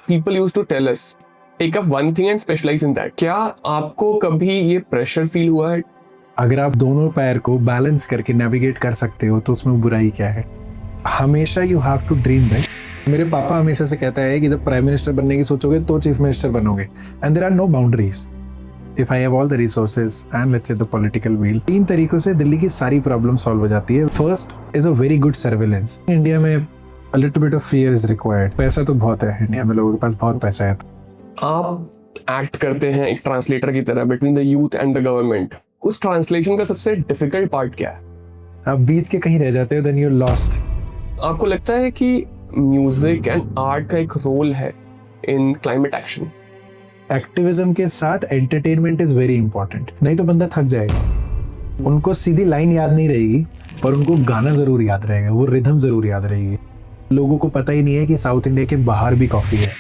people used to tell us, take up one thing and specialize in that. क्या आपको कभी ये pressure feel हुआ है? अगर आप दोनों पैर को बैलेंस करके नेविगेट कर सकते हो तो उसमें बुराई क्या है? हमेशा you have to dream big. मेरे पापा हमेशा से कहता है कि जब प्राइम मिनिस्टर बनने की सोचोगे तो चीफ मिनिस्टर बनोगे, and there are no boundaries if I have all the resources and let's say the political wheel. 3 तरीकों से दिल्ली की सारी प्रॉब्लम सॉल्व हो जाती है। First is a very good surveillance. India में a little bit of fear is required. पैसा तो बहुत है इंडिया में, लोगों के पास बहुत पैसा है। आप एक्ट करते हैं एक ट्रांसलेटर की तरह between the youth and the government. उस ट्रांसलेशन का सबसे डिफिकल्ट पार्ट क्या है? आप बीच के कहीं रह जाते हो, देन यू लॉस्ट। आपको लगता है कि म्यूजिक एंड आर्ट का एक रोल है इन क्लाइमेट एक्शन? एक्टिविज्म के साथ एंटरटेनमेंट इज वेरी इंपॉर्टेंट, नहीं तो बंदा थक जाएगा। उनको सीधी लाइन याद नहीं रहेगी पर उनको गाना जरूर याद रहेगा, वो रिदम जरूर याद रहेगी। लोगों को पता ही नहीं है कि साउथ इंडिया के बाहर भी कॉफी है।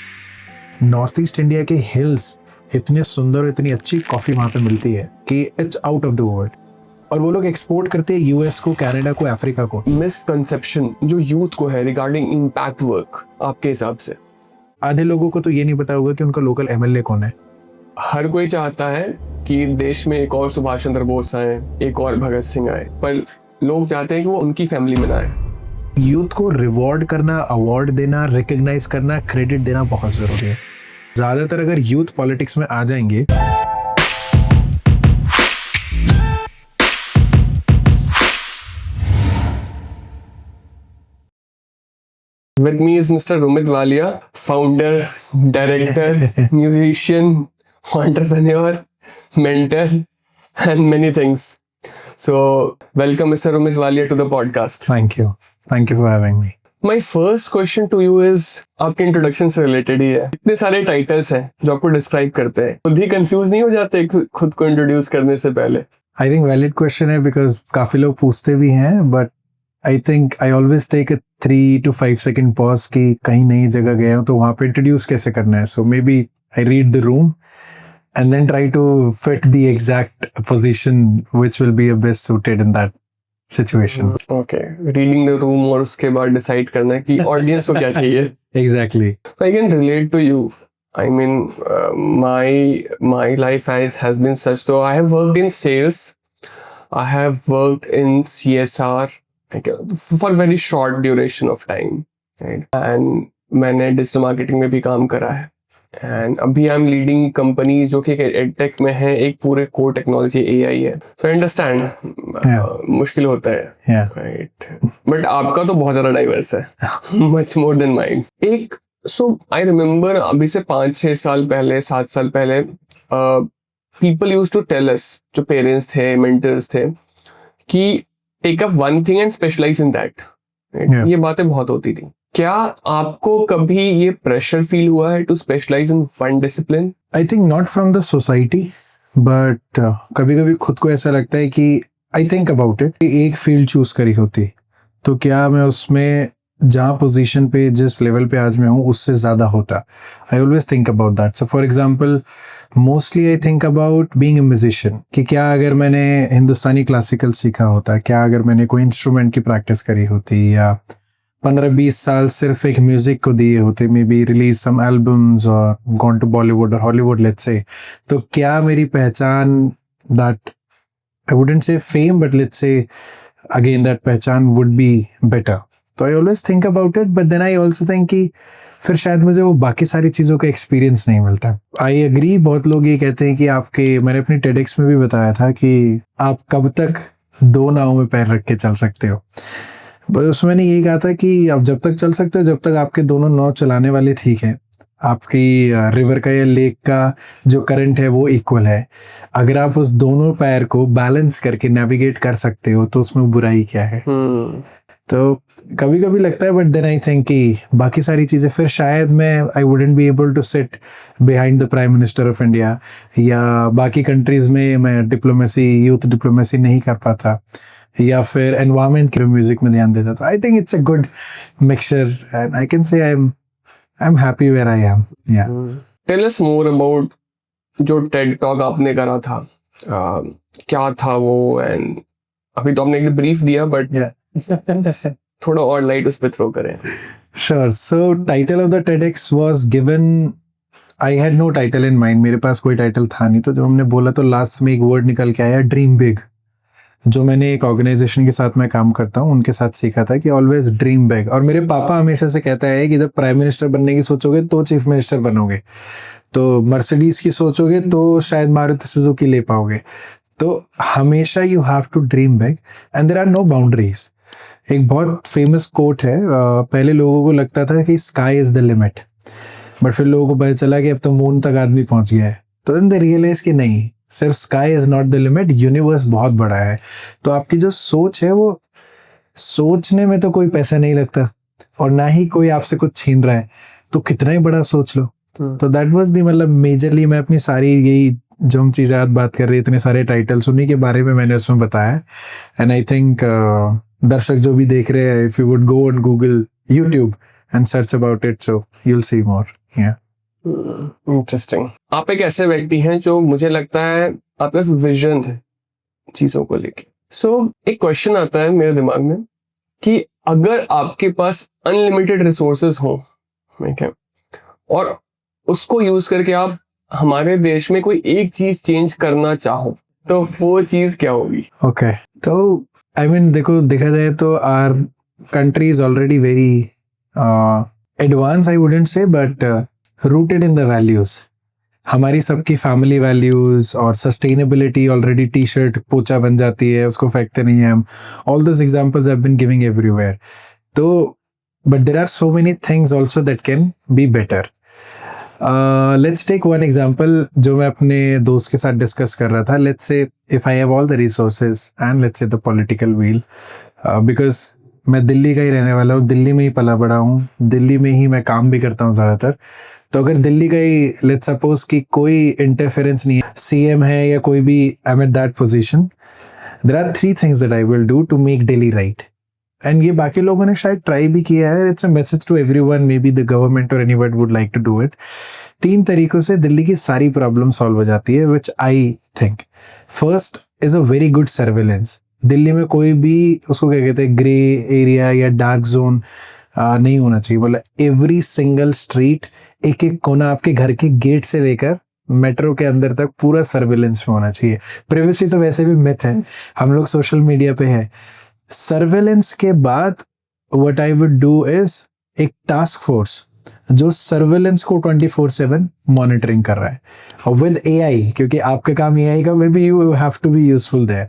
नॉर्थ ईस्ट इंडिया के हिल्स इतने सुंदर और इतनी अच्छी कॉफी वहां पे मिलती है कि it's out of the world, और वो लोग एक्सपोर्ट करते हैं यूएस को, कनाडा को, अफ्रीका को। मिसकंसेप्शन जो यूथ को है रिगार्डिंग इम्पैक्ट वर्क, आपके हिसाब से? आधे लोगों को तो ये नहीं पता होगा कि उनका लोकल एमएलए कौन है। हर कोई चाहता है कि देश में एक और सुभाष चंद्र बोस आए, एक और भगत सिंह आए, पर लोग चाहते हैं कि वो उनकी फैमिली में ना आए। यूथ को रिवॉर्ड करना, अवार्ड देना, रिकॉग्नाइज करना, क्रेडिट देना बहुत जरूरी है। ज्यादातर अगर यूथ पॉलिटिक्स में आ जाएंगे, With me is Mr. Rumit Walia, founder, director, musician, entrepreneur, mentor, and many things. So, welcome Mr. Rumit Walia to the podcast. Thank you for having me. My first question to you is, आपके introduction से related ही है। इतने सारे titles हैं जो आपको describe करते हैं, खुद ही कंफ्यूज नहीं हो जाते खुद को इंट्रोड्यूस करने से पहले? आई थिंक वैलिड क्वेश्चन है, बिकॉज काफी लोग पूछते भी हैं, but I think I always take a 3 to 5 second pause कि कहीं नई जगह गए हो तो वहां पे इंट्रोड्यूस कैसे करना है। So maybe I read the room and then try to fit the exact position which will be best suited in that situation. Okay, reading the room और उसके बाद डिसाइड करना है कि ऑडियंस को क्या चाहिए। Exactly. I can relate to you. I mean, my life has been such, though I have worked in sales, I have worked in CSR like, for very short duration of time, right? And मैंने digital marketing में भी काम करा है, and अभी I am leading company जो कि edtech में है, एक पूरे कोर टेक्नोलॉजी AI है। सो आई अंडरस्टैंड मुश्किल होता है, राइट? बट आपका तो बहुत ज्यादा डाइवर्स है, मच मोर देन माइंड। एक सो आई रिमेम्बर अभी से 5-6 साल पहले, 7 साल पहले, people used to tell us, जो पेरेंट्स थे, मेंटर्स थे, कि take up one thing and specialise in that. ये बातें बहुत होती थी। क्या आपको कभी ये प्रेशर फील हुआ है to specialise in one discipline? I think not from the society, but कभी कभी खुद को ऐसा लगता है कि आई थिंक अबाउट इट, एक फील्ड चूज करी होती तो क्या मैं उसमें जहाँ पोजीशन पे, जिस लेवल पे आज मैं हूँ, उससे ज़्यादा होता। आई always think about that. So for example, mostly I think about being a musician, कि क्या अगर मैंने हिंदुस्तानी क्लासिकल सीखा होता, क्या अगर मैंने कोई इंस्ट्रूमेंट की प्रैक्टिस करी होती, या 15-20 साल सिर्फ एक म्यूजिक को दिए होते, maybe release some albums और गॉन टू बॉलीवुड और हॉलीवुड लेट्स से, तो क्या मेरी पहचान, that I wouldn't say fame, but let's say again that पहचान वुड बी बेटर। तो I always think about it, but then I also think कि फिर शायद मुझे वो बाकी सारी चीज़ों का एक्सपीरियंस नहीं मिलता। आई एग्री, बहुत लोग ये कहते हैं कि आपके, मैंने अपनी टेडेक्स में भी बताया था कि आप कब तक 2 नाव में पैर रख के चल सकते हो, बस उसमें मैंने यही कहा था कि आप जब तक चल सकते हो, जब तक आपके दोनों नाव चलाने वाले ठीक है, आपकी रिवर का या लेक का जो करंट है वो इक्वल है, अगर आप उस दोनों पैर को बैलेंस करके नेविगेट कर सकते हो तो उसमें बुराई क्या है। तो कभी कभी लगता है, बट देन आई थिंक कि बाकी सारी चीज़ें फिर शायद मैं I wouldn't be able to sit behind the prime minister of India, या बाकी कंट्रीज़ में मैं डिप्लोमेसी, यूथ डिप्लोमेसी नहीं कर पाता, या फिर एनवायरनमेंट के म्यूजिक में ध्यान देता। तो I think it's a good mixture and I can say I am happy where I am. या टेल अस मोर अबाउट जो टेड टॉक आपने करा था, क्या था वो? एंड अभी तो आपने एक ब्रीफ दिया, बट थोड़ा और लाइट उस पर थ्रो करें। Sure. So title of the TEDx was given. I had no title in mind. मेरे पास कोई टाइटल था नहीं, तो जब हमने बोला तो लास्ट में एक वर्ड निकल के आया, ड्रीम बिग। जो मैंने एक ऑर्गेनाइजेशन के साथ मैं काम करता हूँ उनके साथ सीखा था कि ऑलवेज ड्रीम बिग। और मेरे पापा हमेशा से कहता है कि जब प्राइम मिनिस्टर बनने की सोचोगे तो चीफ मिनिस्टर बनोगे, तो मर्सिडीज की सोचोगे तो शायद मारुति सुजुकी ले पाओगे। तो हमेशा you have to dream big and there are no boundaries. एक बहुत फेमस कोट है, पहले लोगों को लगता था कि sky is the limit, but फिर लोगों को पता चला कि अब तो मून तक आदमी पहुंच गया है। तो देन दे रियलाइज कि नहीं, सिर्फ sky is not the limit, universe बहुत बड़ा है। तो आपकी जो सोच है वो सोचने में तो कोई पैसा नहीं लगता और ना ही कोई आपसे कुछ छीन रहा है, तो कितना ही बड़ा सोच लो। तो दैट वाज दी, मतलब मेजरली मैं अपनी सारी यही जो हम चीज़ें आज बात कर रहे हैं, इतने सारे टाइटल्स, उन्हीं के बारे में मैंने उसमें बताया। एंड आई थिंक दर्शक जो भी देख रहे हैं, if you would go on Google, YouTube and search about it, so you will see more. या इंटरेस्टिंग। आप एक ऐसे व्यक्ति हैं जो मुझे लगता है आपके पास विजन है चीजों को लेके। सो एक क्वेश्चन आता है मेरे दिमाग में कि अगर आपके पास अनलिमिटेड रिसोर्सेज हो, ठीक है, और उसको यूज करके आप हमारे देश में कोई एक चीज चेंज करना चाहो, तो वो चीज क्या होगी? ओके, तो आई मीन देखो, देखा जाए तो our country is already very advance, I wouldn't say, but rooted in the values. हमारी सबकी फैमिली वैल्यूज और सस्टेनेबिलिटी ऑलरेडी टी शर्ट पोचा बन जाती है, उसको फेंकते नहीं हैं हम। All this examples have been giving everywhere. तो but there are so many things also that can be better. Let's take one example जो मैं अपने दोस्त के साथ डिस्कस कर रहा था। Let's say if I have all the resources and let's say the political wheel, because मैं दिल्ली का ही रहने वाला हूँ, दिल्ली में ही पला बड़ा हूँ, दिल्ली में ही मैं काम भी करता हूँ ज़्यादातर। तो अगर दिल्ली का ही लेट्स सपोज कि कोई इंटरफेरेंस नहीं है, सीएम है या कोई भी, I am at that position, there are 3 things that I will do to make Delhi right. And ये बाकी लोगों ने शायद ट्राई भी किया है, it's a message to everyone, maybe the government और anyone would like to do it. 3 तरीकों से दिल्ली की सारी प्रॉब्लम सॉल्व हो जाती है, which I think first is a very good surveillance. Delhi में कोई भी, उसको क्या कहते हैं, ग्रे एरिया या डार्क जोन नहीं होना चाहिए। बोला एवरी सिंगल स्ट्रीट, एक एक कोना, आपके घर के गेट से लेकर मेट्रो के अंदर तक पूरा सर्वेलेंस में होना चाहिए। प्राइवेसी तो वैसे भी मिथ है, हम लोग सोशल मीडिया पे है। सर्वेलेंस के बाद what I would do is एक टास्क फोर्स जो सर्वेलेंस को 24/7 मॉनिटरिंग कर रहा है, और विद एआई, क्योंकि आपका काम एआई का, maybe you have to be useful there.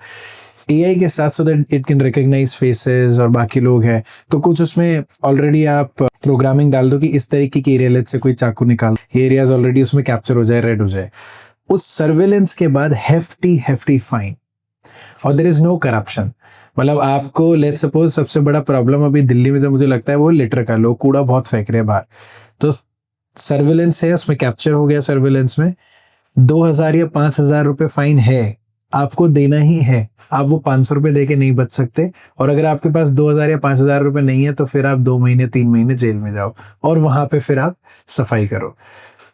AI के साथ, so that it can recognise faces और बाकी लोग हैं, तो कुछ उसमें ऑलरेडी आप प्रोग्रामिंग डाल दो कि इस तरीके की एरिया, लेट्स से कोई चाकू निकाल, ये एरियाज ऑलरेडी उसमें कैप्चर हो जाए, रेड हो जाए। उस सर्वेलेंस के बाद हेफ्टी फाइन, और देयर इज नो करप्शन। मतलब आपको लेट्स सपोज सबसे बड़ा प्रॉब्लम अभी दिल्ली में जो मुझे लगता है वो लिटर का, लोग कूड़ा बहुत फेंक रहे हैं बाहर, तो सर्वेलेंस है, उसमें कैप्चर हो गया, सर्वेलेंस में 2000 या 5000 रुपए फाइन है, आपको देना ही है। आप वो 500 रुपए दे के नहीं बच सकते, और अगर आपके पास 2000 या 5000 रुपए नहीं है तो फिर आप 2 महीने 3 महीने जेल में जाओ, और वहां पे फिर आप सफाई करो।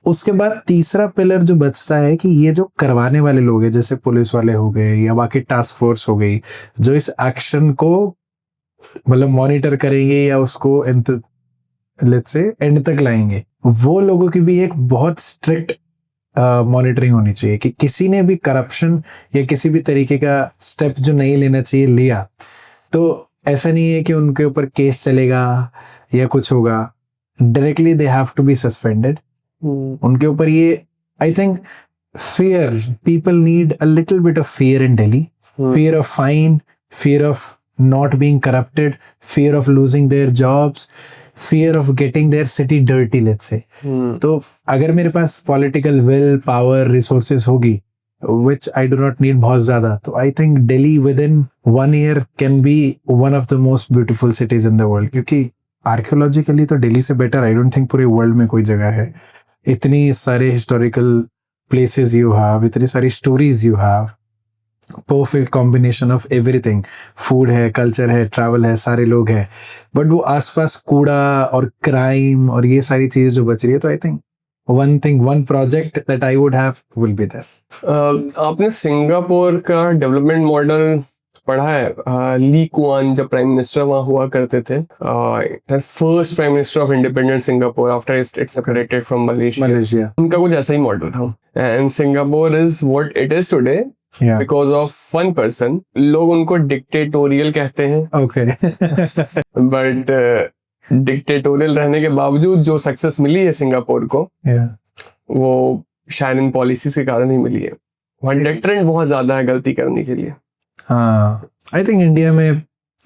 उसके बाद तीसरा पिलर जो बचता है कि ये जो करवाने वाले लोग हैं, जैसे पुलिस वाले हो गए या बाकी टास्क फोर्स हो गई, जो इस एक्शन को मतलब मॉनिटर करेंगे या उसको लेट्स से एंड तक लाएंगे, वो लोगों की भी एक बहुत स्ट्रिक्ट मॉनिटरिंग होनी चाहिए कि किसी ने भी करप्शन या किसी भी तरीके का स्टेप जो नहीं लेना चाहिए लिया, तो ऐसा नहीं है कि उनके ऊपर केस चलेगा या कुछ होगा, directly they have to be suspended. उनके ऊपर ये, I think fear, people need a little bit of fear in Delhi, fear of fine, fear of not being corrupted, fear of losing their jobs, fear of getting their city dirty, let's say. तो अगर मेरे पास political will, power, resources होगी, which I do not need बहुत ज़्यादा, तो I think Delhi within 1 year can be one of the most beautiful cities in the world, क्योंकि archaeologically तो दिल्ली से बेटर आई डोंट थिंक पूरे वर्ल्ड में कोई जगह है। इतनी सारे हिस्टोरिकल places you have, इतनी सारी stories you have, perfect combination of everything, food है, culture है, travel है, सारे लोग हैं, but वो आसपास कूड़ा और crime और ये सारी चीजें जो बच रही है, तो I think one project that I would have will be this. आपने सिंगापुर का डेवलपमेंट मॉडल पढ़ा है ली कुआन जब प्राइम मिनिस्टर वहाँ हुआ करते थे, first prime minister of independent Singapore after it separated from Malaysia, उनका कुछ ऐसा ही मॉडल था। And Singapore is what it is today because of one person. लोग उनको डिक्टेटोरियल कहते हैं, ओके बट डिक्टेटोरियल रहने के बावजूद जो सक्सेस मिली है सिंगापुर को, वो शायद इन पॉलिसीज के कारण ही मिली है। वहाँ डेटरेंट बहुत ज्यादा है गलती करने के लिए। हाँ, आई थिंक इंडिया में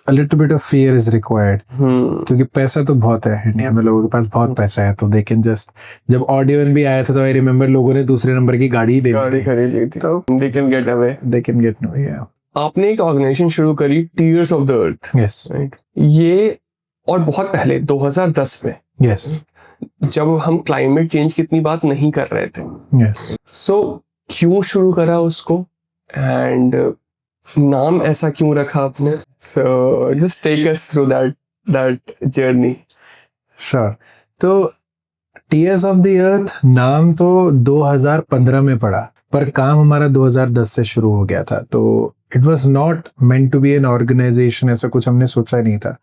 a little bit of fear is required, क्योंकि पैसा तो बहुत है इंडिया में, लोगों के पास बहुत पैसा है, तो they can just, जब ऑडियो भी आया था तो आई रिमेम्बर लोगों ने दूसरे नंबर की गाड़ी खरीद ली थी, तो they can get away, yeah. आपने एक ऑर्गेनाइजेशन शुरू करी tears of the earth, yes, right? ये और बहुत पहले 2010 में, yes, जब हम क्लाइमेट चेंज की इतनी बात नहीं कर रहे थे, yes. सो क्यों शुरू करा उसको, एंड नाम ऐसा क्यों रखा आपने? So just take us through that journey. Sure. तो टीयर्स ऑफ द अर्थ नाम तो 2015 में पड़ा, पर काम हमारा 2010 से शुरू हो गया था। तो it was not meant to be an organisation, ऐसा कुछ हमने सोचा नहीं था।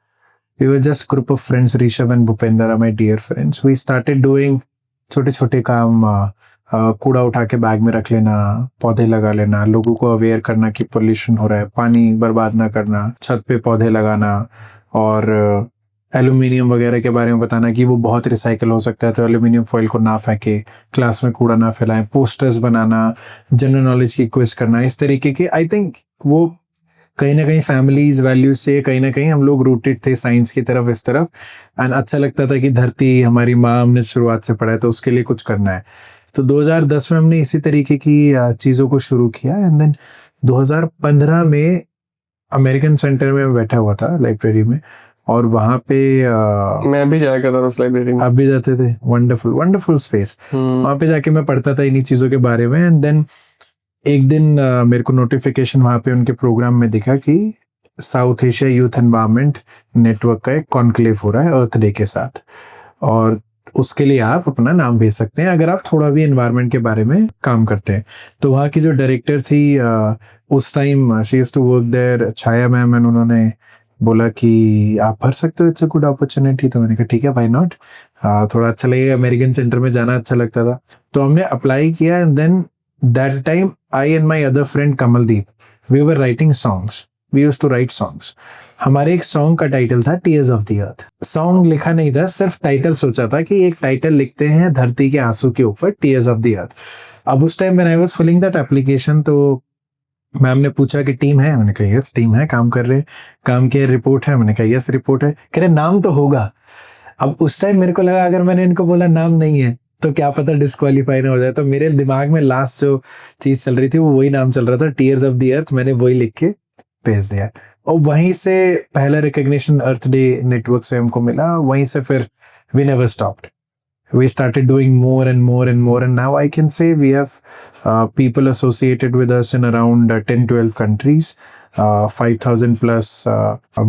We were just group of friends, Rishabh and Bhupendra are my dear friends. We started doing छोटे छोटे काम, कूड़ा उठा के बैग में रख लेना, पौधे लगा लेना, लोगों को अवेयर करना कि पोल्यूशन हो रहा है, पानी बर्बाद ना करना, छत पे पौधे लगाना, और एल्यूमिनियम वगैरह के बारे में बताना कि वो बहुत रिसाइकल हो सकता है, तो एल्यूमिनियम फॉइल को ना फेंके, क्लास में कूड़ा ना फैलाएं, पोस्टर्स बनाना, जनरल नॉलेज की क्विज करना, इस तरीके के। आई थिंक वो कहीं ना कहीं फैमिलीज वैल्यूज से कहीं ना कहीं हम लोग रूटेड थे साइंस की तरफ, इस तरफ। एंड अच्छा लगता था कि धरती हमारी माँ, हमने शुरुआत से पढ़ा है, तो उसके लिए कुछ करना है। तो 2010 में हमने इसी तरीके की चीज़ों को शुरू किया। एंड देन 2015 में अमेरिकन सेंटर में बैठा हुआ था लाइब्रेरी में, और वहाँ पे मैं भी जाया करता था उस लाइब्रेरी में। आप भी जाते थे? Wonderful wonderful space. वहाँ पे जाके मैं पढ़ता था इन्हीं चीज़ों के बारे में। एंड देन एक दिन मेरे को नोटिफिकेशन वहाँ पे उनके प्रोग्राम में दिखा कि south Asia youth environment network का एक कॉन्क्लेव हो रहा है अर्थ डे के साथ, और उसके लिए आप अपना नाम भेज सकते हैं अगर आप थोड़ा भी एनवायरनमेंट के बारे में काम करते हैं। तो वहाँ की जो डायरेक्टर थी उस time, she used to work there, Chhaya ma'am, and उन्होंने बोला कि आप भर सकते हो, इट्स अ गुड अपॉर्चुनिटी। तो मैंने कहा ठीक है, व्हाई नॉट, थोड़ा अच्छा लगेगा, अमेरिकन सेंटर में जाना अच्छा लगता था। तो हमने अप्लाई किया। And then that time I and my other friend Kamaldeep, we were writing songs. We used to write songs. हमारे एक सॉन्ग का टाइटल था tears of the earth. Song लिखा नहीं था, सिर्फ टाइटल सोचा था कि एक टाइटल लिखते हैं धरती के आंसू के ऊपर, टीयर्स ऑफ द अर्थ। अब उस time when I was filling that application, तो मैम ने पूछा कि टीम है? मैंने कहा यस टीम है, काम कर रहे हैं। काम के रिपोर्ट है? मैंने कहा यस रिपोर्ट है। कह रहे नाम तो होगा। अब उस टाइम मेरे को लगा अगर मैंने इनको बोला नाम नहीं है तो क्या पता डिस्क्वालीफाई ना हो जाए। तो मेरे दिमाग में लास्ट जो चीज चल रही थी वो वही नाम चल रहा था, टीयर्स ऑफ द अर्थ। मैंने वही लिख के भेज दिया, और वहीं से पहला रिकॉग्निशन अर्थ डे नेटवर्क से हमको मिला। वहीं से फिर we never stopped, we started doing more and more and more, and now I can say we have people associated with us in around 10-12 countries, 5,000 plus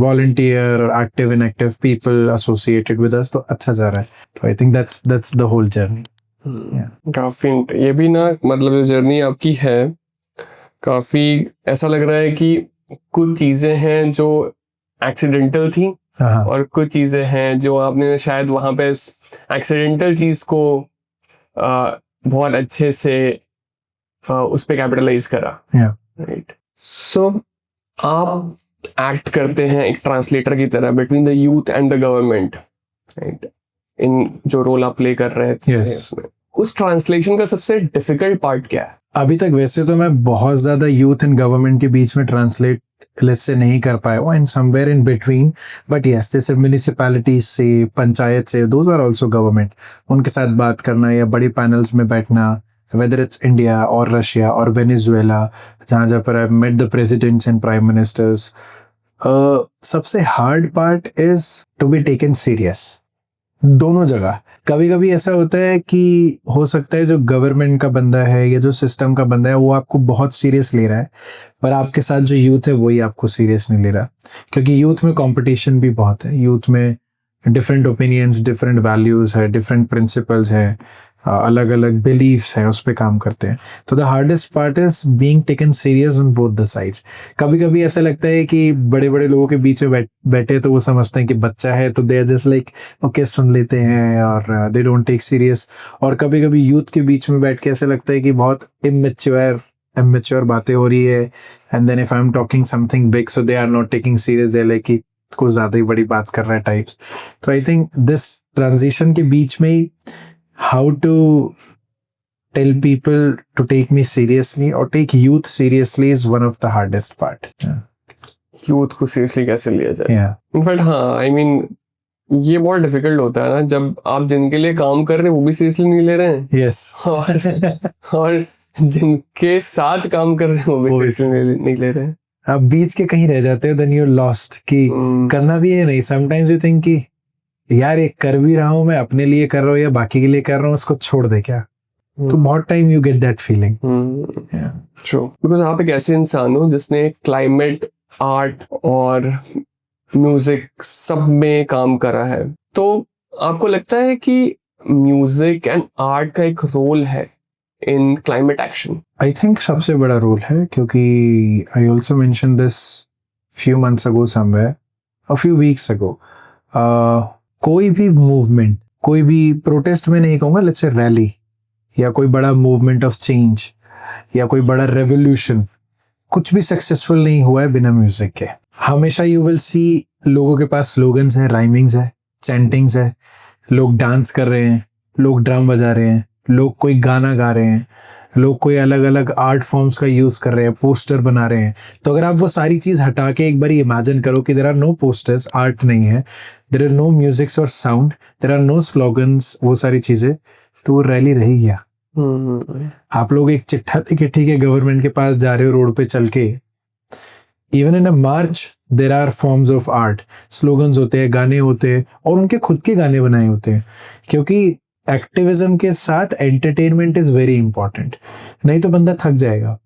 volunteer or active inactive people associated with us. तो अच्छा जा रहा है। तो I think that's the whole journey. काफी ये भी ना, मतलब जो जर्नी आपकी है, काफी ऐसा लग रहा है कि कुछ चीजें हैं जो एक्सीडेंटल थी, और कुछ चीजें हैं जो आपने शायद वहां पे एक्सीडेंटल चीज को बहुत अच्छे से उस पे कैपिटलाइज करा, राइट? सो आप एक्ट करते हैं एक ट्रांसलेटर की तरह between the youth and the government, right? इन जो रोल आप प्ले कर रहे थे उसमें, उस ट्रांसलेशन का सबसे डिफिकल्ट पार्ट क्या है? अभी तक वैसे तो मैं बहुत ज्यादा यूथ एंड गवर्नमेंट के बीच में ट्रांसलेट लेट्स से नहीं कर पाया हूँ, and somewhere in between. But yes, जैसे म्यूनिसिपैलिटीज से, पंचायत से, दोज आर ऑल्सो गवर्नमेंट, उनके साथ बात करना या बड़ी पैनल्स में बैठना, वेदर इट्स इंडिया और रशिया और वेनेजुएला, जहाँ पर I met the presidents and prime ministers. सबसे hard part is to be taken serious दोनों जगह। कभी कभी ऐसा होता है कि हो सकता है जो गवर्नमेंट का बंदा है या जो सिस्टम का बंदा है वो आपको बहुत सीरियस ले रहा है, पर आपके साथ जो यूथ है वही आपको सीरियस नहीं ले रहा, क्योंकि यूथ में कंपटीशन भी बहुत है। यूथ में डिफरेंट ओपिनियंस, डिफरेंट वैल्यूज है, डिफरेंट प्रिंसिपल्स हैं, अलग अलग बिलीव्स हैं उस पर काम करते हैं. तो the hardest part is being taken serious on both the sides. कभी कभी ऐसा लगता है कि बड़े बड़े लोगों के बीच में बैठे तो वो समझते हैं कि बच्चा है तो they are just like okay सुन लेते हैं और दे डोंट टेक सीरियस. और कभी कभी यूथ के बीच में बैठ के ऐसा लगता है कि बहुत इमेच्योर बातें हो रही है. And then if I am talking something big so they are not taking serious, they like कि कुछ ज्यादा ही बड़ी बात कर रहा है टाइप्स. तो आई थिंक दिस ट्रांजिशन के बीच में ही how to tell people to take me seriously or take youth seriously is one of the hardest part. Youth को सीरियसली कैसे लिया जाए. Yeah. इनफैक्ट हाँ, आई मीन ये बहुत डिफिकल्ट होता है ना जब आप जिनके लिए काम कर रहे हैं वो भी सीरियसली नहीं ले रहे हैं. Yes. और जिनके साथ काम कर रहे हैं वो भी सीरियसली नहीं ले रहे हैं. आप बीच के कहीं रह जाते हो, then you're lost कि करना भी है नहीं. Sometimes you think कि यार ये कर भी रहा हूँ मैं, अपने लिए कर रहा हूँ या बाकी के लिए कर रहा हूँ, उसको छोड़ दे क्या. तो बहुत time you get that feeling. True, because आप एक ऐसे इंसान हो जिसने क्लाइमेट, आर्ट और म्यूजिक सब में काम करा है. तो आपको लगता है कि म्यूजिक एंड आर्ट का एक रोल है इन क्लाइमेट एक्शन? आई थिंक सबसे बड़ा रोल है, क्योंकि I also mention this few months ago somewhere, a few weeks ago. कोई भी मूवमेंट, कोई भी प्रोटेस्ट में नहीं कहूँगा, लेट्स से रैली या कोई बड़ा मूवमेंट ऑफ चेंज या कोई बड़ा रेवोल्यूशन, कुछ भी सक्सेसफुल नहीं हुआ है बिना म्यूजिक के. हमेशा यू विल सी लोगों के पास स्लोगन्स है, राइमिंग्स है, चैंटिंग्स है, लोग डांस कर रहे हैं, लोग ड्रम बजा रहे हैं, लोग कोई गाना गा रहे हैं, लोग कोई अलग अलग आर्ट फॉर्म्स का यूज कर रहे हैं, पोस्टर बना रहे हैं. तो अगर आप वो सारी चीज हटा के एक बार इमेजिन करो कि there are no posters, art नहीं है, देयर आर नो म्यूजिक्स और sound, there are no slogans, वो सारी चीजें, तो वो रैली रही क्या? आप लोग एक चिट्ठा लेके ठीक है गवर्नमेंट के पास जा रहे हो रोड पे चल के. Even in a march there are forms of art, slogans होते हैं, गाने होते हैं, और उनके खुद के गाने बनाए होते हैं, क्योंकि एक्टिविज्म के साथ एंटरटेनमेंट इज वेरी इंपॉर्टेंट. नहीं तो बंदा थक जाएगा.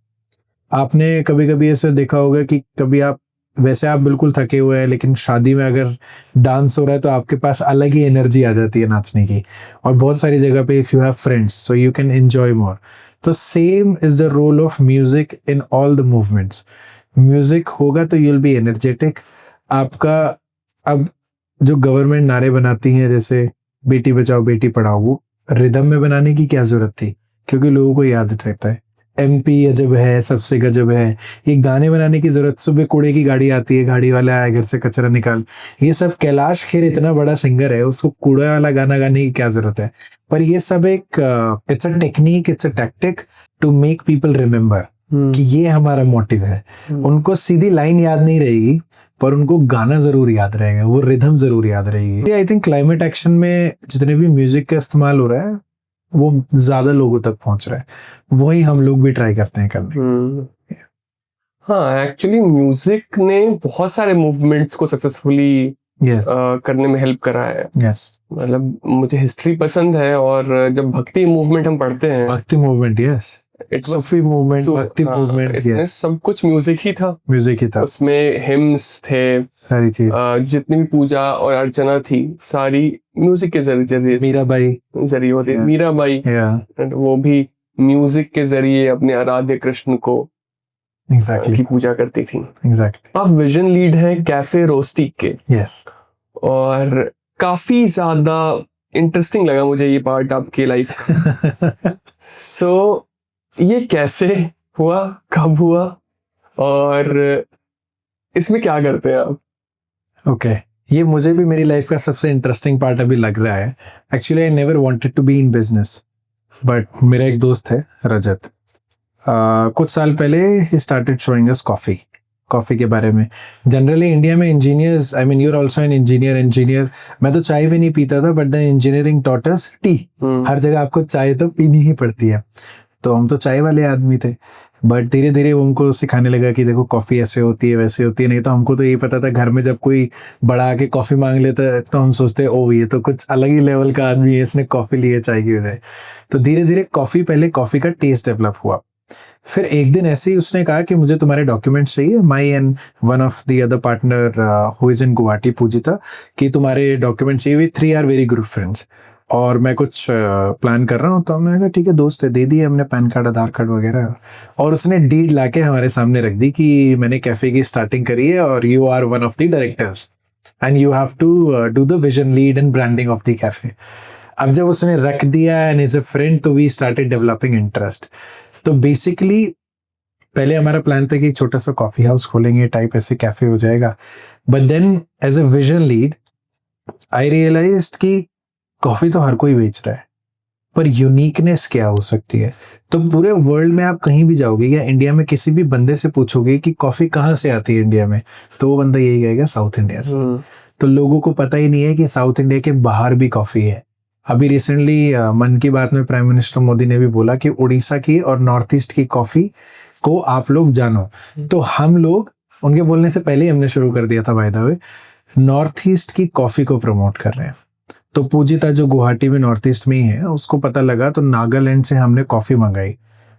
आपने कभी कभी ऐसे देखा होगा कि कभी आप वैसे आप बिल्कुल थके हुए हैं, लेकिन शादी में अगर डांस हो रहा है तो आपके पास अलग ही एनर्जी आ जाती है नाचने की. और बहुत सारी जगह पे if you have friends so you can enjoy more. तो same is the role of music in all the movements. Music होगा तो यू विल बी एनर्जेटिक. आपका अब जो गवर्नमेंट नारे बनाती हैं जैसे बेटी बचाओ बेटी पढ़ाओ, वो रिदम में बनाने की क्या जरूरत थी, क्योंकि लोगों को याद रहता है. MP अजब है, सबसे गजब है, ये गाने बनाने की जरूरत. सुबह कूड़े की गाड़ी आती है, गाड़ी वाला आया घर से कचरा निकाल, ये सब. कैलाश खेर इतना बड़ा सिंगर है, उसको कूड़े वाला गाना गाने की क्या जरूरत है. पर ये सब एक it's a technique, it's a tactic to make people remember कि ये हमारा मोटिव है. उनको सीधी लाइन याद नहीं रहेगी, पर उनको गाना जरूर याद रहेगा, वो रिदम जरूर याद रहेगी. आई थिंक क्लाइमेट एक्शन में जितने भी म्यूजिक का इस्तेमाल हो रहा है वो ज्यादा लोगों तक पहुंच रहा है. वही हम लोग भी ट्राई करते हैं करने. हाँ, एक्चुअली म्यूजिक ने बहुत सारे मूवमेंट्स को सक्सेसफुली करने में हेल्प करा है. मतलब मुझे हिस्ट्री पसंद है, और जब भक्ति मूवमेंट हम पढ़ते हैं, भक्ति मूवमेंट, यस, सूफी मूवमेंट, भक्ति मूवमेंट, इसमें सब कुछ म्यूजिक ही था. म्यूजिक ही था. उसमें हिम्स थे, सारी चीज, जितनी भी पूजा और अर्चना थी सारी म्यूजिक के जरिए. मीराबाई जरिए होती, मीराबाई वो भी म्यूजिक के जरिए अपने आराध्य कृष्ण को की पूजा करती थी. आप विजन लीड हैं कैफे रोस्टी के. यस. और काफी ज्यादा इंटरेस्टिंग लगा मुझे ये पार्ट आपकी लाइफ का. सो ये कैसे हुआ, कब हुआ, और इसमें क्या करते हैं आप? ओके, ये मुझे भी मेरी लाइफ का सबसे इंटरेस्टिंग पार्ट अभी लग रहा है. Actually I never wanted to be in business, but मेरा एक दोस्त है रजत, कुछ साल पहले ही स्टार्टेड शोइंग अस कॉफी के बारे में. जनरली इंडिया में engineers, I mean you are also an engineer. मैं तो चाय भी नहीं पीता था, but the engineering taught us tea. हर जगह आपको चाय तो पीनी ही पड़ती है. तो हम तो चाय वाले आदमी थे, बट धीरे धीरे वो हमको सिखाने लगा कि देखो कॉफ़ी ऐसे होती है, वैसे होती है. नहीं तो हमको तो यही पता था, घर में जब कोई बड़ा आके कॉफ़ी मांग लेता है तो हम सोचते हैं ओ ये तो कुछ अलग ही लेवल का आदमी है, इसने कॉफ़ी ली है चाय की वजह. तो धीरे धीरे पहले कॉफ़ी का टेस्ट डेवलप हुआ. फिर एक दिन ऐसे ही उसने कहा कि मुझे तुम्हारे डॉक्यूमेंट्स चाहिए, my and one of the other partner who is in Guwahati, Poojita, कि तुम्हारे डॉक्यूमेंट्स चाहिए. 3 आर वेरी गुड फ्रेंड्स. और मैं कुछ प्लान कर रहा हूँ, तो मैंने कहा ठीक है दोस्त है, दे दिए हमने पैन कार्ड आधार कार्ड वगैरह, और उसने डीड लाके हमारे सामने रख दी कि मैंने कैफे की स्टार्टिंग करी है और you are one of the directors and you have to do the vision lead and branding of the cafe. अब जब उसने रख दिया एंड इज अ फ्रेंड, तो वी स्टार्टेड डेवलपिंग इंटरेस्ट। तो बेसिकली पहले हमारा प्लान था कि एक छोटा सा कॉफी हाउस खोलेंगे, टाइप ऐसे कैफे हो जाएगा, but then as a vision lead I realised कि कॉफी तो हर कोई बेच रहा है, पर यूनिकनेस क्या हो सकती है। तो पूरे वर्ल्ड में आप कहीं भी जाओगे या इंडिया में किसी भी बंदे से पूछोगे कि कॉफी कहाँ से आती है इंडिया में, तो वो बंदा यही कहेगा साउथ इंडिया से। तो लोगों को पता ही नहीं है कि साउथ इंडिया के बाहर भी कॉफी है। अभी रिसेंटली मन की बात में प्राइम मिनिस्टर मोदी ने भी बोला कि उड़ीसा की और नॉर्थ ईस्ट की कॉफी को आप लोग जानो। तो हम लोग उनके बोलने से पहले ही हमने शुरू कर दिया था by the way, north east की कॉफी को प्रमोट कर रहे हैं। तो पूजिता जो गुवाहाटी में नॉर्थ ईस्ट में ही है, उसको पता लगा, तो नागालैंड से हमने कॉफी मंगाई,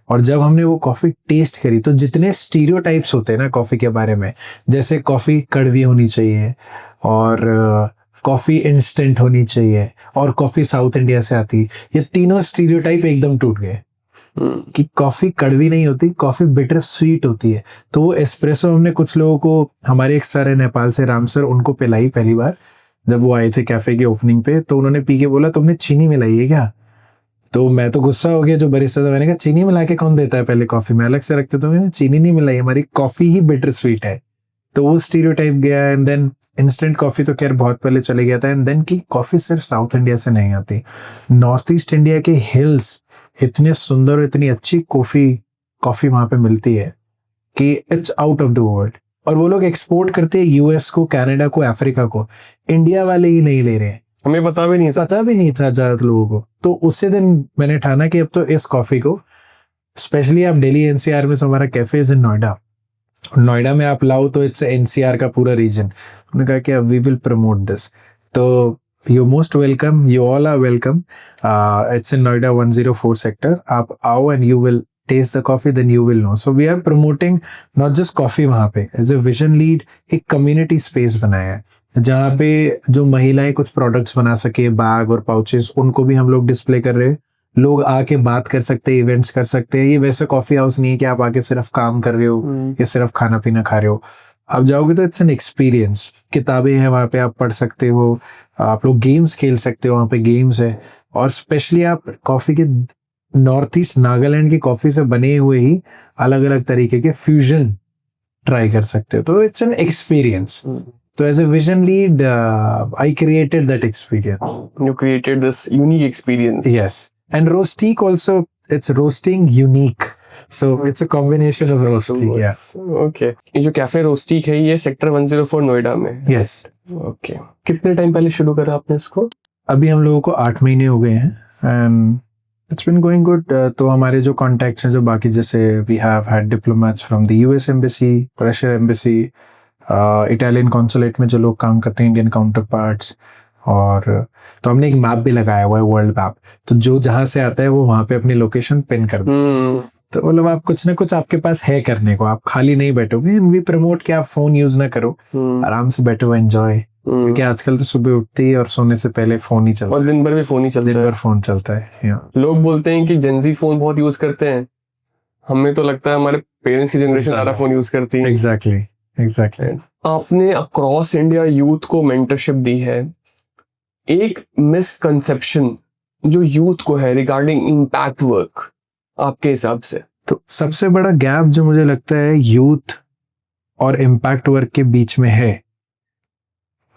और जब हमने वो कॉफी टेस्ट करी तो जितने स्टीरियोटाइप्स होते हैं ना कॉफी के बारे में, जैसे कॉफी कड़वी होनी चाहिए और कॉफी इंस्टेंट होनी चाहिए और कॉफी साउथ इंडिया से आती, ये तीनों स्टीरियोटाइप एकदम टूट गए कि कॉफी कड़वी नहीं होती, कॉफी बिटर स्वीट होती है। तो वो एस्प्रेसो हमने कुछ लोगों को, हमारे एक सर है नेपाल से, राम सर, उनको पिलाई पहली बार जब वो आए थे कैफे की ओपनिंग पे। तो उन्होंने पी के बोला तुमने चीनी मिलाई है क्या? तो मैं तो गुस्सा हो गया जो बरिस्टा था, मैंने कहा चीनी मिला के कौन देता है पहले कॉफी में, अलग से रखते। तो मैंने चीनी नहीं मिलाई, हमारी कॉफी ही बिटर स्वीट है। तो वो स्टीरियोटाइप गया। एंड देन इंस्टेंट कॉफी तो खैर बहुत पहले चले गया था। एंड देन की कॉफी सिर्फ साउथ इंडिया से नहीं आती, नॉर्थ ईस्ट इंडिया के हिल्स इतने सुंदर और इतनी अच्छी कॉफी वहां पे मिलती है कि it's out of the world. और वो लोग एक्सपोर्ट करते हैं यूएस को, कनाडा को, अफ्रीका को, इंडिया वाले ही नहीं ले रहे हैं। हमें पता भी नहीं था ज्यादातर लोगों को। तो उसी दिन मैंने ठाना कि अब तो इस कॉफी को, स्पेशली आप दिल्ली एनसीआर में, तो हमारा कैफे इज इन नोएडा में आप लाओ तो इट्स एनसीआर का पूरा रीजन। उन्होंने कहा कि वी विल प्रमोट दिस। तो you most welcome, you all are welcome, it's in Noida 104 sector. आप आओ and you will taste the coffee, then you will know. So we are promoting not just coffee वहाँ पे, as a vision lead एक community space बनाया है जहाँ पे जो महिलाएं कुछ products बना सके, बैग और पाउचेस, उनको भी हम लोग डिस्प्ले कर रहे हैं। लोग आके बात कर सकते हैं, इवेंट्स कर सकते हैं। ये वैसा कॉफी हाउस नहीं है कि आप आके सिर्फ काम कर रहे हो या सिर्फ खाना पीना खा रहे हो। आप जाओगे तो इट्स एन एक्सपीरियंस। किताबें हैं वहाँ पे, आप पढ़ सकते हो, आप लोग गेम्स खेल सकते हो, वहाँ पे गेम्स है। और स्पेशली आप कॉफी के नॉर्थ ईस्ट नागालैंड की कॉफी से बने हुए ही अलग अलग तरीके के फ्यूजन ट्राई कर सकते हो। तो इट्स एन एक्सपीरियंस। तो as a vision lead I created that experience. You created this unique experience. Yes, and Roastique also, it's roasting unique, so it's a combination of roasting. Yes. Okay. ये जो cafe रोस्टिक है ये sector 104 Noida में है। Yes. Okay. कितने time पहले शुरू करा आपने इसको? अभी हम लोगों को 8 महीने हो गए हैं and it's been going good. तो हमारे जो contacts हैं, जो बाकी, जैसे we have had diplomats from the US embassy, Russia embassy, Italian consulate में जो लोग काम करते हैं, Indian counterparts, और तो हमने एक मैप भी लगाया हुआ है, वर्ल्ड मैप। तो जो जहाँ से आता है वो वहाँ पे अपनी लोकेशन पिन कर दो। तो मतलब आप कुछ ना कुछ आपके पास है करने को, आप खाली नहीं बैठोगे। वी प्रमोट कि आप फोन यूज ना करो, आराम से बैठो, एंजॉय। क्योंकि आजकल तो सुबह उठती है और सोने से पहले फोन ही चलता है, और दिन भर भी फोन ही चलता है। दिन भर फोन चलता है। लोग बोलते हैं कि जेनजी फोन बहुत यूज करते हैं, हमें तो लगता है हमारे पेरेंट्स की जनरेशन ज्यादा फोन यूज करती है। एग्जैक्टली। आपने अक्रॉस इंडिया यूथ को मेंटरशिप दी है। एक मिसकंसेप्शन जो यूथ को है रिगार्डिंग इम्पैक्ट वर्क, आपके हिसाब से? तो सबसे बड़ा गैप जो मुझे लगता है यूथ और इम्पैक्ट वर्क के बीच में है,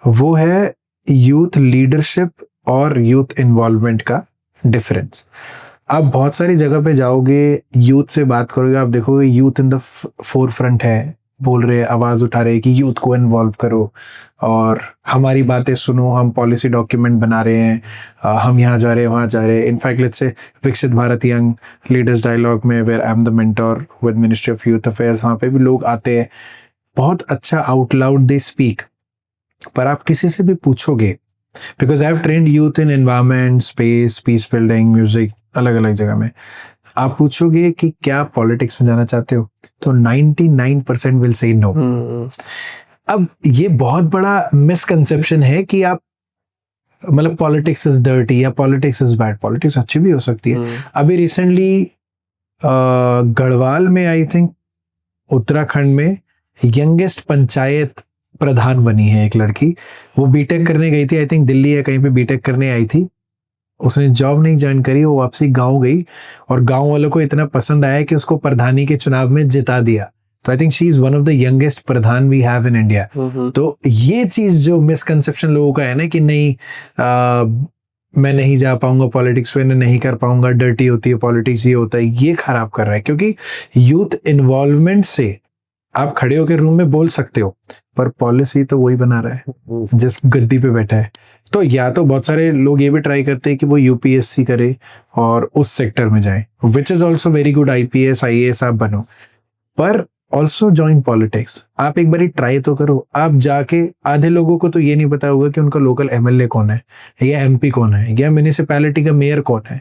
वो है यूथ लीडरशिप और यूथ इन्वॉल्वमेंट का डिफरेंस। आप बहुत सारी जगह पे जाओगे, यूथ से बात करोगे, आप देखोगे youth in the four front है, बोल रहे, आवाज उठा रहे कि यूथ को इन्वॉल्व करो और हमारी बातें सुनो, हम पॉलिसी डॉक्यूमेंट बना रहे हैं, हम यहाँ जा रहे हैं, वहाँ जा रहे हैं। In fact let's say Viksit Bharat young leaders dialogue में, where I am the mentor with ministry of youth affairs, वहाँ पे भी लोग आते हैं, बहुत अच्छा आउट लाउड दे स्पीक। पर आप किसी से भी पूछोगे, because I have trained youth in environment, space, peace building, music, अलग अलग जगह में, आप पूछोगे कि क्या पॉलिटिक्स में जाना चाहते हो, तो 99% विल से नो। अब ये बहुत बड़ा मिसकंसेप्शन है कि आप मतलब पॉलिटिक्स इज डर्टी या पॉलिटिक्स इज बैड, पॉलिटिक्स अच्छी भी हो सकती है। अभी रिसेंटली गढ़वाल में आई थिंक उत्तराखंड में यंगेस्ट पंचायत प्रधान बनी है एक लड़की। वो बीटेक करने गई थी, आई थिंक दिल्ली या कहीं पे बीटेक करने आई थी। उसने जॉब नहीं ज्वाइन करी, वो वापसी गांव गई और गांव वालों को इतना पसंद आया कि उसको प्रधानी के चुनाव में जिता दिया। तो I think she is one of the youngest प्रधान वी हैव इन इंडिया। तो ये चीज जो मिसकंसेप्शन लोगों का है ना कि नहीं मैं नहीं जा पाऊंगा पॉलिटिक्स में, नहीं कर पाऊंगा, डर्टी होती है पॉलिटिक्स, ये होता है, ये खराब कर रहा है। क्योंकि यूथ इन्वॉल्वमेंट से आप खड़े होकर रूम में बोल सकते हो, पर पॉलिसी तो वही बना रहा है जिस गद्दी पे बैठा है। तो या तो बहुत सारे लोग ये भी ट्राई करते हैं कि वो यूपीएससी करे और उस सेक्टर में जाए, विच is also very good, IPS IAS आप बनो, पर ऑल्सो ज्वाइन पॉलिटिक्स। आप एक बार ट्राई तो करो। आप जाके, आधे लोगों को तो ये नहीं पता होगा कि उनका लोकल एमएलए कौन है या एमपी कौन है या म्यूनिसिपैलिटी का मेयर कौन है।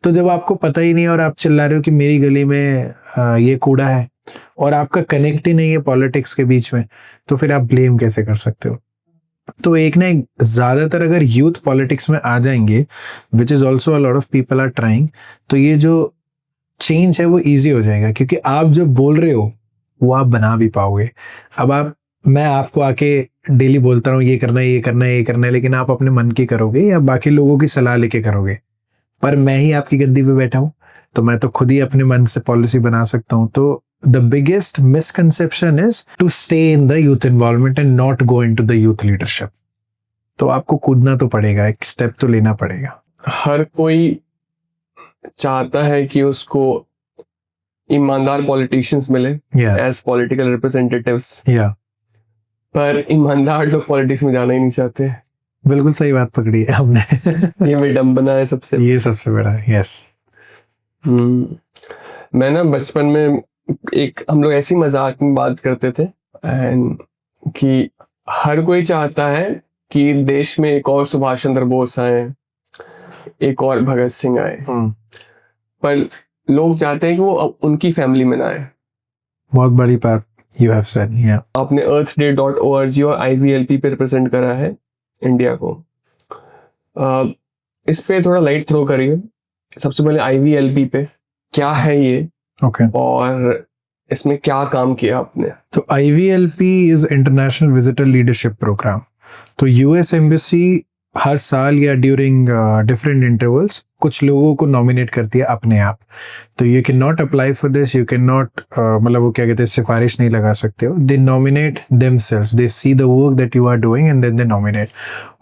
तो जब आपको पता ही नहीं और आप चिल्ला रहे हो कि मेरी गली में ये कूड़ा है और आपका कनेक्ट ही नहीं है पॉलिटिक्स के बीच में, तो फिर आप ब्लेम कैसे कर सकते हो। तो एक ना ज्यादातर अगर यूथ पॉलिटिक्स में आ जाएंगे, which is also a lot of people are trying, तो ये जो चेंज है वो इजी हो जाएगा। क्योंकि आप जो बोल रहे हो वो आप बना भी पाओगे। अब मैं आपको आके डेली बोलता हूँ ये करना है, ये करना है, ये करना है, लेकिन आप अपने मन की करोगे या बाकी लोगों की सलाह लेके करोगे। पर मैं ही आपकी गद्दी पे बैठा हूँ, तो मैं तो खुद ही अपने मन से पॉलिसी बना सकता हूँ। तो the biggest misconception is to stay in the youth involvement and not go into the youth leadership. तो आपको कूदना तो पड़ेगा, एक स्टेप तो लेना पड़ेगा। हर कोई चाहता है कि उसको ईमानदार पॉलिटिशियंस मिले एज पॉलिटिकल रिप्रेजेंटेटिव्स, पर ईमानदार लोग पॉलिटिक्स में जाना ही नहीं चाहते। बिल्कुल सही बात पकड़ी है हमने। ये विडंबना है सबसे, ये सबसे बड़ा है। यस। मैं ना बचपन में एक, हम लोग ऐसी मजाक में बात करते थे एंड कि हर कोई चाहता है कि देश में एक और सुभाष चंद्र बोस आए, एक और भगत सिंह आए, पर लोग चाहते हैं कि वो उनकी फैमिली में ना आए। बहुत बड़ी बात यू हैव सेड। या आपने earthday.org और IVLP पे रिप्रेजेंट करा है इंडिया को। इस पे थोड़ा लाइट थ्रो करिए। सबसे पहले IVLP पे क्या है ये, और इसमें क्या काम किया आपने? तो IVLP is international visitor leadership programme. तो यूएस एम्बेसी हर साल या ड्यूरिंग डिफरेंट इंटरवल्स कुछ लोगों को नॉमिनेट करती है अपने आप। तो you can not apply for this, you can not, मतलब वो क्या कहते हैं, सिफारिश नहीं लगा सकते हो। They nominate themselves, they see the work that you are doing and then they nominate.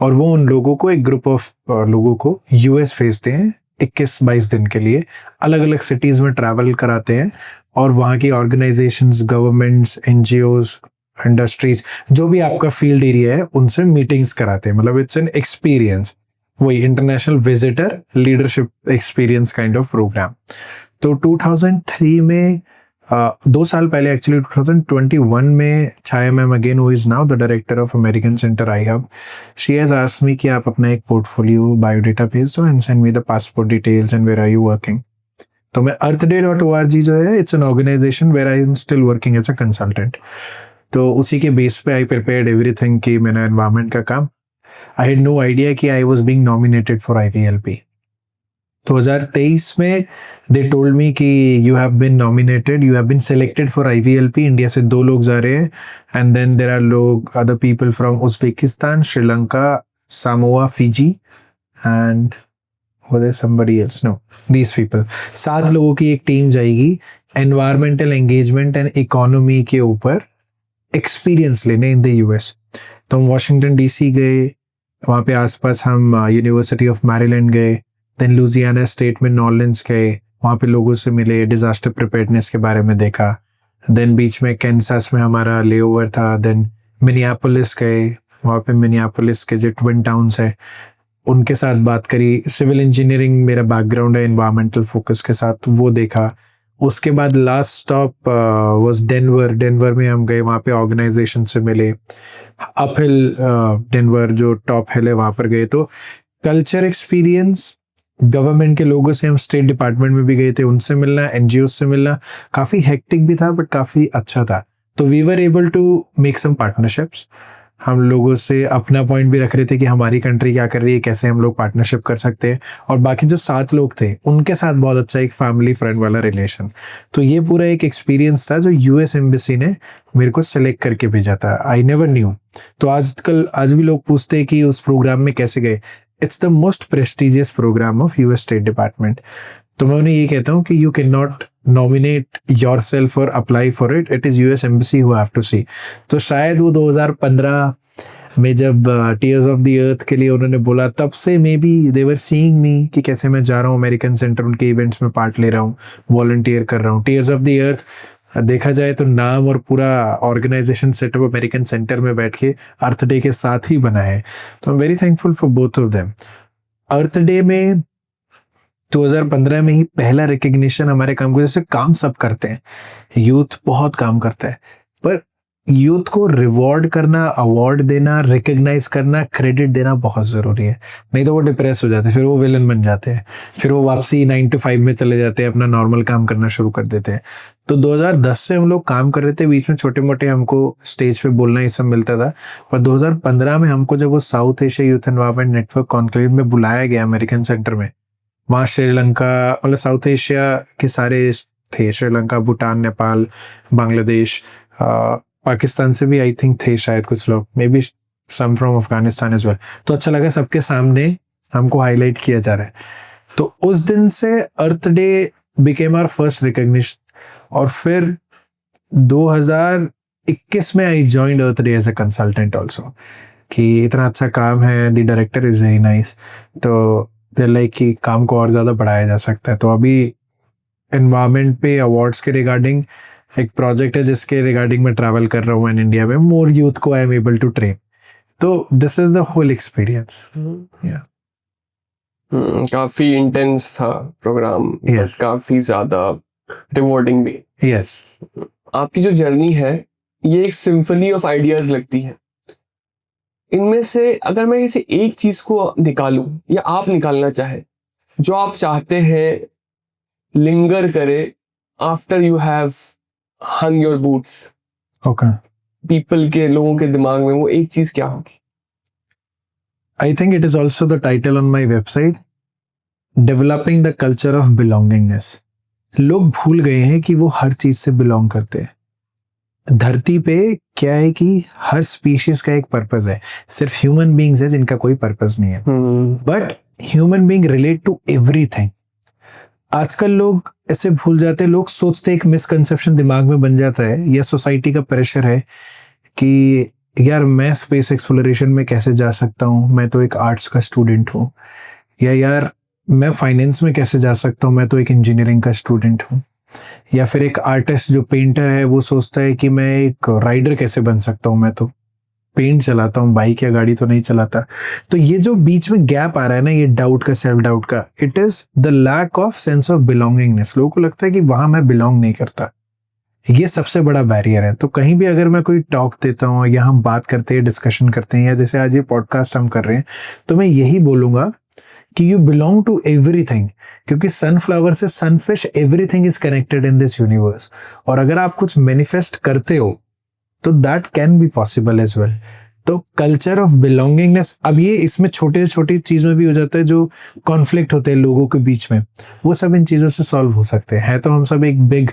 और वो उन लोगों को, एक ग्रुप ऑफ लोगों को यूएस भेजते हैं 21-22 दिन के लिए, अलग अलग सिटीज में ट्रैवल कराते हैं और वहाँ की ऑर्गेनाइजेशंस, गवर्नमेंट्स, एनजीओज, इंडस्ट्रीज, जो भी आपका फील्ड एरिया है, उनसे मीटिंग्स कराते हैं। मतलब इट्स एन एक्सपीरियंस, वही international visitor leadership experience kind of programme. तो 2003 में 2 साल पहले एक्चुअली 2021 में Chhaya ma'am, again who is now the director of American Center I hub, she has asked me कि आप अपना एक पोर्टफोलियो बायोडेटा भेज दो and send me the passport details and where are you working. तो मैं earthday.org जो है, it's an organisation where I M still working as a consultant. तो उसी के बेस पे आई प्रिपेयर्ड एवरीथिंग कि मैंने एनवायरमेंट का काम, आई हैड नो आइडिया कि I was being nominated for IVLP। 2023 में दे टोल्ड मी कि you have been nominated, you have been selected for IVLP। India से 2 लोग जा रहे हैं एंड देन देयर आर लोग, other people from Uzbekistan, Sri Lanka, Samoa, Fiji and was there somebody else? No, these people. 7 लोगों की एक टीम जाएगी एनवायरमेंटल एंगेजमेंट एंड इकोनॉमी के ऊपर एक्सपीरियंस लेने इन द यूएस। तो हम वॉशिंगटन DC गए, वहाँ पे आसपास हम यूनिवर्सिटी ऑफ मैरीलैंड गए, देन लुजियाना स्टेट में नॉर्लेंस गए, वहाँ पे लोगों से मिले, डिजास्टर प्रिपेयर्डनेस के बारे में देखा। देन बीच में कैंसास में हमारा लेओवर था। देन मिनियापोलिस गए, वहाँ पे मिनियापोलिस के जो ट्विन टाउन्स है उनके साथ बात करी। सिविल इंजीनियरिंग मेरा बैकग्राउंड है, एनवायरमेंटल फोकस के साथ, वो देखा। उसके बाद last stop was Denver. Denver में हम गए, वहाँ पे ऑर्गेनाइजेशन से मिले। अपहिल, डेनवर जो टॉप हिल है, वहाँ पर गए। तो कल्चर एक्सपीरियंस, गवर्नमेंट के लोगों से, हम स्टेट डिपार्टमेंट में भी गए थे, उनसे मिलना, एनजीओ से मिलना, काफ़ी हेक्टिक भी था बट काफ़ी अच्छा था। तो we were able to make some partnerships हम लोगों से अपना पॉइंट भी रख रहे थे कि हमारी कंट्री क्या कर रही है, कैसे हम लोग पार्टनरशिप कर सकते हैं, और बाकी जो 7 लोग थे उनके साथ बहुत अच्छा एक फैमिली फ्रेंड वाला रिलेशन। तो ये पूरा एक एक्सपीरियंस था जो यूएस एम्बेसी ने मेरे को सेलेक्ट करके भेजा था। I never knew. तो आज भी लोग पूछते हैं कि उस प्रोग्राम में कैसे गए। It's the most prestigious programme of US state department. तो मैं उन्हें ये कहता हूँ कि you can not nominate yourself और apply for it, it is US embassy who have to see. तो शायद वो 2015 में जब टीयर्स ऑफ द अर्थ के लिए उन्होंने बोला, तब से may be they were seeing मी कि कैसे मैं जा रहा हूँ अमेरिकन सेंटर, उनके इवेंट्स में पार्ट ले रहा हूँ, वॉलंटियर कर रहा हूँ। टीयर्स ऑफ द अर्थ देखा जाए तो नाम और पूरा ऑर्गेनाइजेशन सेटअप अमेरिकन सेंटर में बैठ के अर्थ डे के साथ ही बना है। तो I am very thankful for both of them. Earth day में 2015 में ही पहला रिकग्निशन हमारे काम को, जैसे काम सब करते हैं, यूथ बहुत काम करता है, पर यूथ को रिवॉर्ड करना, अवार्ड देना, रिकग्नाइज करना, क्रेडिट देना बहुत ज़रूरी है। नहीं तो वो डिप्रेस हो जाते हैं, फिर वो विलन बन जाते हैं, फिर वो वापसी 9 to 5 में चले जाते हैं, अपना नॉर्मल काम करना शुरू कर देते हैं। तो 2010 से हम लोग काम कर रहे थे, बीच में छोटे मोटे हमको स्टेज पे बोलना ये सब मिलता था। और 2015 में हमको जब वो south Asia youth environment network conclave में बुलाया गया अमेरिकन सेंटर में, वहाँ श्रीलंका, मतलब साउथ एशिया के सारे थे, श्रीलंका, भूटान, नेपाल, बांग्लादेश, पाकिस्तान से भी आई थिंक थे शायद कुछ लोग, maybe some from Afghanistan as well. तो अच्छा लगा, सबके सामने हमको हाईलाइट किया जा रहा है। तो उस दिन से Earth Day became our first recognition. और फिर 2021 में I joined Earth Day as a consultant also, कि इतना अच्छा काम है, the director is very nice, तो लाइक कि काम को और ज़्यादा बढ़ाया जा सकता है। तो अभी एनवायरमेंट पे अवार्ड्स के रिगार्डिंग एक प्रोजेक्ट है जिसके रिगार्डिंग मैं ट्रैवल कर रहा हूँ इन इंडिया में, मोर यूथ को I am able to train. तो this is the whole experience. काफी इंटेंस था प्रोग्राम, Yes. काफी ज्यादा रिवॉर्डिंग भी। यस, आपकी जो जर्नी है ये एक सिम्फनी ऑफ आइडियाज लगती है। इनमें से अगर मैं इसे एक चीज को निकालूं या आप निकालना चाहे, जो आप चाहते हैं लिंगर करे after you have hung your boots, okay, people के, लोगों के दिमाग में, वो एक चीज क्या होगी? I think it is also the title on my website, developing the culture of belongingness. लोग भूल गए हैं कि वो हर चीज से बिलोंग करते हैं। धरती पे क्या है कि हर स्पीशीज का एक पर्पस है, सिर्फ ह्यूमन बीइंग्स है जिनका कोई पर्पस नहीं है, but human being relate to everything. आजकल लोग ऐसे भूल जाते हैं, लोग सोचते एक मिसकंसेप्शन दिमाग में बन जाता है, या सोसाइटी का प्रेशर है कि यार मैं स्पेस एक्सप्लोरेशन में कैसे जा सकता हूँ, मैं तो एक आर्ट्स का स्टूडेंट हूँ, या यार मैं फाइनेंस में कैसे जा सकता हूँ, मैं तो एक इंजीनियरिंग का स्टूडेंट हूँ, या फिर एक आर्टिस्ट जो पेंटर है वो सोचता है कि मैं एक राइडर कैसे बन सकता हूँ, मैं तो पेंट चलाता हूँ, बाइक या गाड़ी तो नहीं चलाता। तो ये जो बीच में गैप आ रहा है ना, ये डाउट का, सेल्फ डाउट का, it is the lack of sense of belongingness. लोगों को लगता है कि वहां मैं बिलोंग नहीं करता, ये सबसे बड़ा बैरियर है। तो कहीं भी अगर मैं कोई टॉक देता हूँ या हम बात करते हैं, डिस्कशन करते हैं, या जैसे आज ये पॉडकास्ट हम कर रहे हैं, तो मैं यही बोलूंगा कि यू बिलोंग टू एवरीथिंग, क्योंकि सनफ्लावर से sunfish, everything is connected in this universe. और अगर आप कुछ मैनिफेस्ट करते हो तो that can be possible as well. तो कल्चर ऑफ बिलोंगिंगनेस, अब ये इसमें छोटे छोटी चीज में भी हो जाता है, जो कॉन्फ्लिक्ट होते हैं लोगों के बीच में, वो सब इन चीजों से सॉल्व हो सकते हैं। है तो हम सब एक बिग,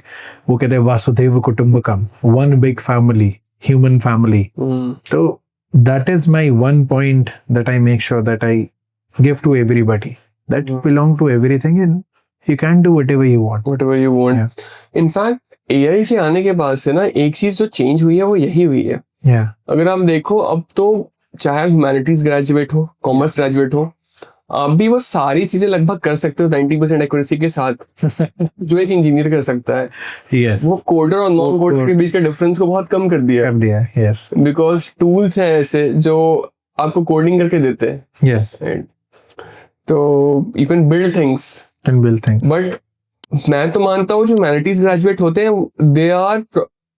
वो कहते हैं वासुदेव कुटुंबकम, one big family, human family. तो that is my one point that I make sure that I give to everybody, that you belong to everything and you can do whatever you want. In fact, AI के आने के बाद से ना एक चीज जो चेंज हुई है वो यही हुई है। अगर आप देखो, अब तो चाहे ह्यूमैनिटीज ग्रेजुएट हो, कॉमर्स ग्रेजुएट हो, आप भी वो सारी चीजें लगभग कर सकते हो 90% एक्यूरेसी के साथ जो एक इंजीनियर कर सकता है। Yes. वो कोडर और नॉन कोडर के बीच के डिफरेंस को बहुत कम कर दिया है। Yes. बिकॉज टूल्स हैं ऐसे जो आपको कोडिंग करके देते हैं। Yes. तो you can build things. But मैं तो मानता हूँ जो ह्यूमैनिटीज ग्रेजुएट होते हैं, they are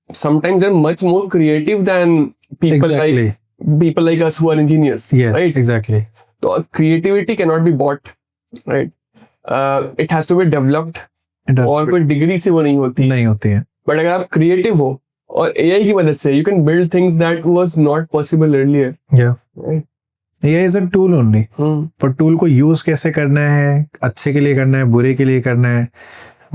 sometimes they are much more creative than people like us who are engineers. Yes, right? exactly. तो creativity cannot be bought, right? It has to be developed. और कोई डिग्री से वो नहीं होती है। बट अगर आप क्रिएटिव हो और AI की मदद से you can build things that was not possible earlier. Yeah. Right? AI is a tool only. पर टूल को यूज कैसे करना है, अच्छे के लिए करना है, बुरे के लिए करना है,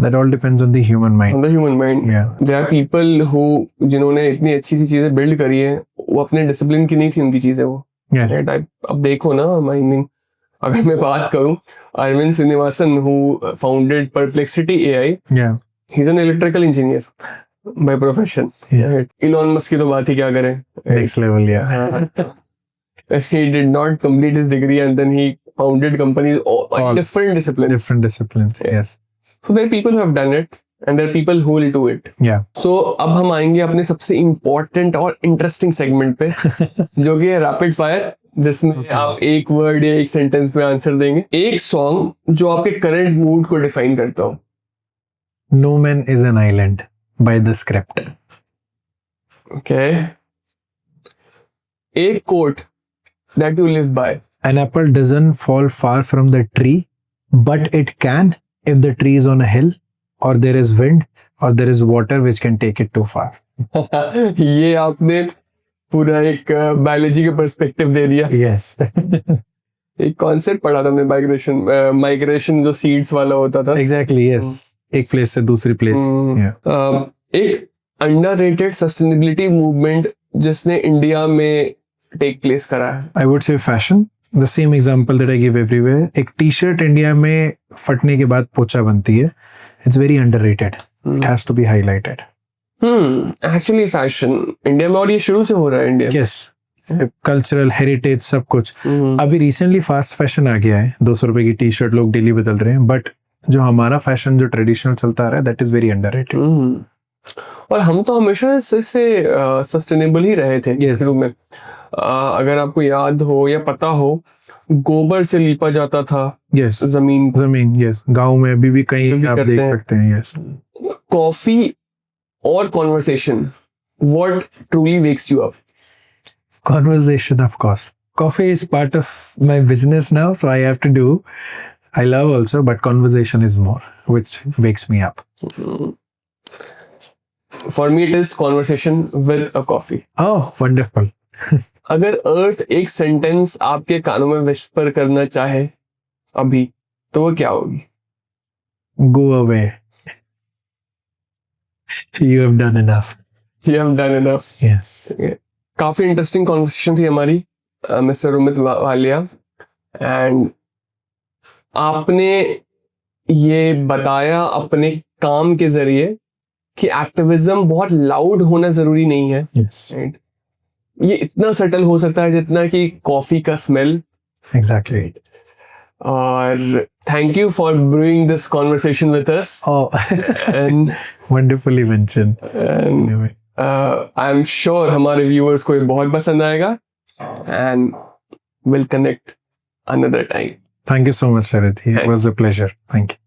that all depends on the human mind. On the human mind. Yeah. There are people who जिन्होंने इतनी अच्छी सी चीजें बिल्ड करी है, वो अपने डिसिप्लिन की नहीं थी उनकी चीजें वो. Yes. Right? अब देखो ना, I mean, अगर मैं बात करूं, Arvind Srinivasan who founded Perplexity AI, Yeah. he's an electrical engineer by profession. Yeah. Right? Elon Musk की तो बात ही क्या करें. Next level, yeah. He did not complete his degree and then he founded companies all different disciplines. Different disciplines. Yes. So there are people who have done it and there are people who will do it. Yeah. So अब हम आएंगे अपने सबसे important और interesting segment पे जो कि है rapid fire, जिसमें आप एक वर्ड या एक सेंटेंस में आंसर देंगे. एक सॉन्ग जो आपके करंट मूड को डिफाइन करता हो. No Man is an Island by The Script. Okay. एक quote that you live by. An apple doesn't fall far from the tree, but it can if the tree is on a hill, or there is wind, or there is water which can take it too far. ये आपने पूरा एक biology का perspective दे दिया. Yes. एक concept पढ़ा था हमने माइग्रेशन जो सीड्स वाला होता था. Exactly, yes. एक प्लेस से दूसरी प्लेस. Yeah. एक अंडररेटेड सस्टेनेबिलिटी मूवमेंट जिसने इंडिया में टेक प्लेस करा है. I would say fashion. The same example that I give everywhere. एक टी-शर्ट इंडिया में फटने के बाद पोचा बनती है. It's very underrated. It has to be highlighted. Actually fashion India में, और ये शुरू से हो रहा है इंडिया में. Yes. कल्चरल हेरिटेज सब कुछ. अभी रिसेंटली फास्ट फैशन आ गया है. 200 रुपए की टी-शर्ट लोग डेली बदल रहे हैं, बट जो हमारा फैशन जो ट्रेडिशनल चलता आ रहा है, दैट इज वेरी अंडररेटेड. और हम तो हमेशा इससे सस्टेनेबल ही रहे थे शुरू में. अगर आपको याद हो या पता हो, गोबर से लीपा जाता था. यस. जमीन. यस. गांव में अभी भी कहीं आप देख सकते हैं. यस. कॉफी और conversation, what truly wakes you up? Conversation, of course. Coffee is part of my business now, so I have to do. I love also, but conversation is more, which wakes me up. For me, it is conversation with a coffee. Oh, wonderful. अगर अर्थ एक sentence आपके कानों में whisper करना चाहे अभी, तो वो क्या होगी? Go away. You have done enough. You have done enough. Yes. काफी इंटरेस्टिंग कॉन्वर्सेशन थी हमारी मिस्टर रोमित वालिया, एंड आपने ये बताया अपने काम के जरिए कि एक्टिविज्म बहुत लाउड होना जरूरी नहीं है. Yes. Right? ये इतना सटल हो सकता है जितना कि कॉफी का स्मेल. Exactly. और thank you for brewing this conversation with us. Oh, and wonderfully mentioned. Anyway. I am sure हमारे व्यूअर्स को ये बहुत पसंद आएगा, and will connect another time. Thank you so much, Sarathi. It was a pleasure. Thank you.